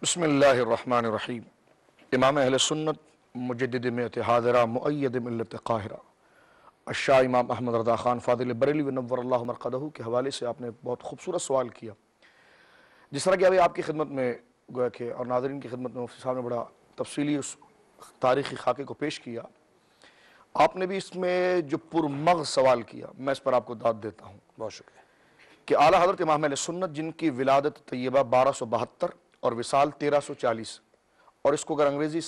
بسم اللہ الرحمن الرحیم۔ امام اہل سنت مجدد ملت حاضرہ مؤید ملت قاہرہ الشاہ امام احمد رضا خان فاضل بریلوی ونور اللہ مرقدہ کے حوالے سے آپ نے بہت خوبصورت سوال کیا، جس طرح کہ ابھی آپ کی خدمت میں گویا کہ اور ناظرین کی خدمت میں مفتی صاحب نے بڑا تفصیلی اس تاریخی خاکے کو پیش کیا۔ آپ نے بھی اس میں جو پرمغز سوال کیا، میں اس پر آپ کو داد دیتا ہوں۔ بہت شکریہ۔ کہ اعلیٰ حضرت امام اہل سنت جن کی ولادت طیبہ 1272 اور وصال 1340، اور اس کو اگر انگریزی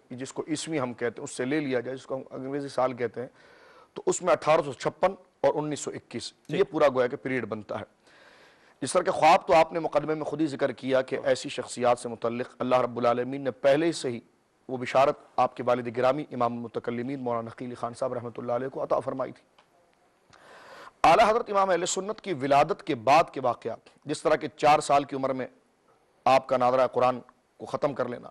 جس کو عیسوی ہم کہتے ہیں اس سے لے لیا جائے، جس کو ہم انگریزی سال کہتے ہیں، تو اس میں 1856 اور 1921 یہ پورا گویا کہ پیریڈ بنتا ہے۔ جس طرح کہ خواب تو آپ نے مقدمے میں خود ہی ذکر کیا کہ ایسی شخصیات سے متعلق اللہ رب العالمین نے پہلے سے ہی وہ بشارت آپ کے والد گرامی امام المتکلمین مولانا نقی علی خان صاحب رحمۃ اللہ علیہ کو عطا فرمائی تھی۔ اعلیٰ حضرت امام اہل سنت کی ولادت کے بعد کے واقعات، جس طرح کہ 4 سال کی عمر میں آپ کا ناظرہ قرآن کو ختم کر لینا،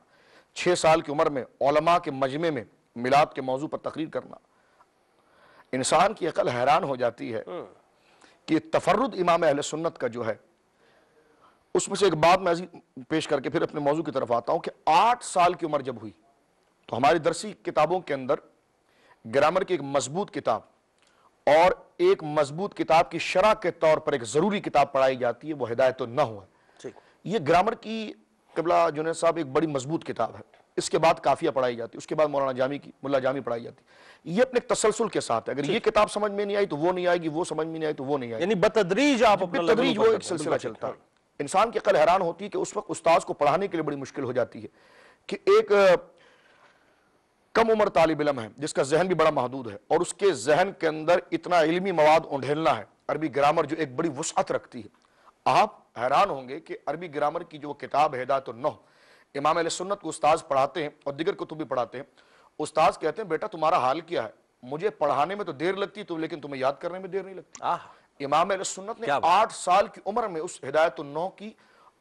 6 سال کی عمر میں علماء کے مجمع میں میلاد کے موضوع پر تقریر کرنا، انسان کی عقل حیران ہو جاتی ہے کہ تفرد امام اہل سنت کا جو ہے، اس میں سے ایک بات میں پیش کر کے پھر اپنے موضوع کی طرف آتا ہوں کہ 8 سال کی عمر جب ہوئی تو ہماری درسی کتابوں کے اندر گرامر کی ایک مضبوط کتاب اور ایک مضبوط کتاب کی شرح کے طور پر ایک ضروری کتاب پڑھائی جاتی ہے، وہ ہدایت النحو ہے۔ یہ گرامر کی قبلہ جنید صاحب ایک بڑی مضبوط کتاب ہے۔ اس کے بعد کافیہ پڑھائی جاتی ہے، اس کے بعد مولانا جامی کی ملا جامی پڑھائی جاتی ہے۔ یہ اپنے تسلسل کے ساتھ ہے، اگر یہ کتاب سمجھ میں نہیں آئی تو وہ نہیں آئے گی، وہ سمجھ میں نہیں آئی تو وہ نہیں آئے گی، یعنی بتدریج آپ اپنا بتدریج وہ ایک سلسلہ چلتا ہے۔ انسان کی عقل حیران ہوتی ہے کہ اس وقت استاذ کو پڑھانے کے لیے بڑی مشکل ہو جاتی ہے کہ ایک کم عمر طالب علم ہے جس کا ذہن بھی بڑا محدود ہے، اور اس کے ذہن کے اندر اتنا علمی مواد اونڈھیلنا ہے، عربی گرامر جو ایک بڑی وسعت رکھتی ہے۔ آپ حیران ہوں گے کہ عربی گرامر کی جو کتاب ہے ہدایت النحو، امام اہل سنت کو استاذ پڑھاتے ہیں اور دیگر کتب بھی پڑھاتے ہیں۔ استاذ کہتے ہیں بیٹا تمہارا حال کیا ہے، مجھے پڑھانے میں تو دیر لگتی تو لیکن تمہیں یاد کرنے میں دیر نہیں لگتی۔ امام اہل سنت نے 8 سال کی عمر میں اس ہدایت النحو کی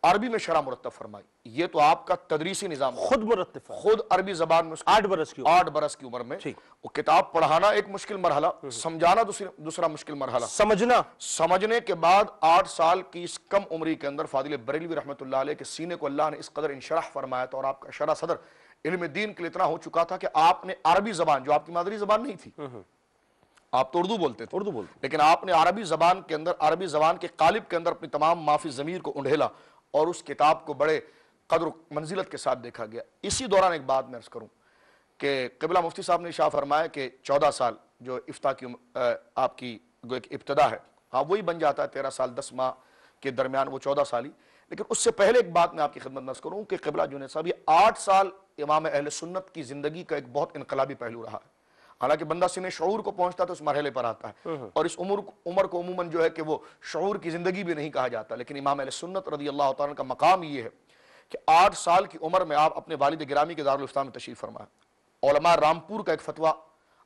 عربی میں شرح مرتب فرمائی۔ یہ تو آپ کا تدریسی نظام خود مرتب، خود عربی زبان میں 8 برس کی عمر میں وہ کتاب پڑھانا ایک مشکل مرحلہ، سمجھانا دوسرا مشکل مرحلہ، سمجھنے کے بعد 8 سال کی اس کم عمری کے اندر فاضل بریلوی رحمۃ اللہ علیہ کے سینے کو اللہ نے اس قدر انشراح فرمایا تھا، اور آپ کا شرح صدر علم دین کے لیے اتنا ہو چکا تھا کہ آپ نے عربی زبان جو آپ کی مادری زبان نہیں تھی، آپ تو اردو بولتے تھے، لیکن آپ نے عربی زبان کے اندر، عربی زبان کے قالب کے اندر اپنی تمام مافی ضمیر کو اونڈھیلا اور اس کتاب کو بڑے قدر و منزلت کے ساتھ دیکھا گیا۔ اسی دوران ایک بات میں عرض کروں کہ قبلہ مفتی صاحب نے اشارہ فرمایا کہ 14 سال جو افتاء کی آپ کی ابتدا ہے، ہاں وہی بن جاتا ہے 13 سال 10 ماہ کے درمیان وہ 14 سالی، لیکن اس سے پہلے ایک بات میں آپ کی خدمت میں عرض کروں کہ قبلہ جنید صاحب یہ 8 سال امام اہل سنت کی زندگی کا ایک بہت انقلابی پہلو رہا ہے۔ حالانکہ بندہ سن شعور کو پہنچتا تو اس مرحلے پر آتا ہے، اور اس عمر کو عموماً جو ہے کہ وہ شعور کی زندگی بھی نہیں کہا جاتا، لیکن امام اہل سنت رضی اللہ تعالیٰ کا مقام یہ ہے کہ 8 سال کی عمر میں آپ اپنے والد گرامی کے دارالفتہ میں تشریف فرمایا۔ علماء رامپور کا ایک فتویٰ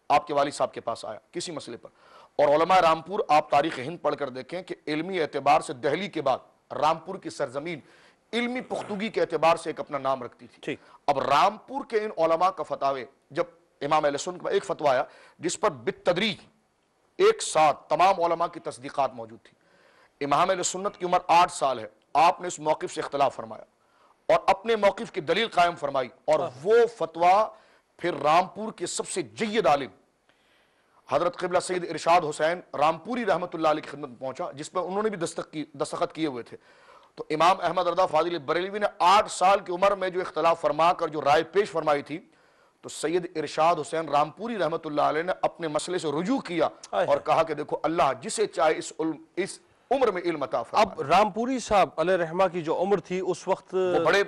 آپ کے والد صاحب کے پاس آیا کسی مسئلے پر، اور علماء رامپور آپ تاریخ ہند پڑھ کر دیکھیں کہ علمی اعتبار سے دہلی کے بعد رامپور کی سرزمین علمی پختگی کے اعتبار سے ایک اپنا نام رکھتی تھی۔ اب رامپور کے ان علماء کا فتاوے جب امام اہل سنت کا ایک فتویٰ آیا جس پر بالتدریج ایک ساتھ تمام علماء کی تصدیقات موجود تھی۔ امام اہل سنت کی عمر 8 سال ہے، آپ نے اس موقف سے اختلاف فرمایا اور اپنے موقف کی دلیل قائم فرمائی، اور وہ فتویٰ پھر رامپور کے سب سے جید عالم حضرت قبلہ سید ارشاد حسین رامپوری رحمۃ اللہ علیہ کی خدمت میں پہنچا، جس پر انہوں نے بھی دستخط کیے ہوئے تھے۔ تو امام احمد رضا فاضل بریلوی نے 8 سال کی عمر میں جو اختلاف فرما کر جو رائے پیش فرمائی تھی، تو سید ارشاد حسین رامپوری رحمۃ اللہ علیہ نے اپنے مسئلے سے رجوع کیا اور کہا کہ دیکھو اللہ جسے چاہے اس عمر میں علم عطا فرمائے۔ اب رامپوری صاحب علیہ رحمہ کی جو عمر تھی اس وقت وہ بڑے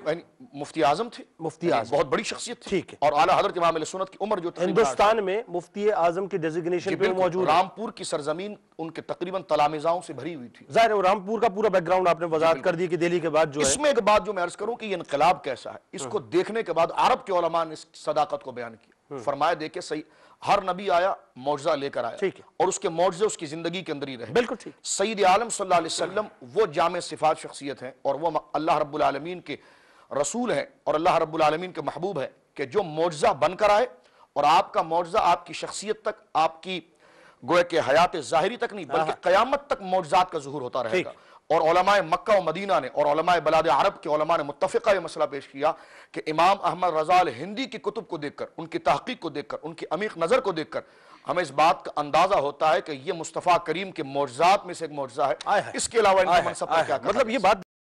مفتی اعظم تھے، بہت بڑی شخصیت تھی، اور اعلیٰ حضرت امام علیہ سنت کی عمر جو ہندوستان میں مفتی اعظم کی ڈیزگنیشن پہ موجود، رامپور کی سرزمین ان کے تقریباً تلامذاؤں سے بھری ہوئی تھی۔ ظاہر ہے رامپور کا پورا بیک گراؤنڈ آپ نے وضاحت کر دی کہ دہلی کے بعد جو ہے۔ اس میں ایک بات جو میں عرض کروں کہ یہ انقلاب کیسا ہے، اس کو دیکھنے کے بعد عرب کے علماء نے اس صداقت کو بیان کیا، فرمایا دیکھیں صحیح ہر نبی آیا معجزہ لے کر آیا، اور اس کے معجزے اس کی زندگی کے اندر ہی رہے۔ بالکل ٹھیک۔ سید عالم صلی اللہ علیہ وسلم وہ جامع صفات شخصیت ہیں، اور وہ اللہ رب العالمین کے رسول ہیں، اور اللہ رب العالمین کے محبوب ہیں کہ جو معجزہ بن کر آئے، اور آپ کا معجزہ آپ کی شخصیت تک، آپ کی گویا کہ حیات ظاہری تک نہیں بلکہ قیامت تک معجزات کا ظہور ہوتا رہے گا، اور علماء مکہ و مدینہ نے اور علماء بلاد عرب کے علماء نے متفقہ یہ مسئلہ پیش کیا کہ امام احمد رضا الہندی کی کتب کو دیکھ کر، ان کی تحقیق کو دیکھ کر، ان کی عمیق نظر کو دیکھ کر ہمیں اس بات کا اندازہ ہوتا ہے کہ یہ مصطفیٰ کریم کے معجزات میں سے ایک معجزہ ہے۔ اس کے علاوہ ان کا منصب پر کیا کہا؟ مطلب یہ بات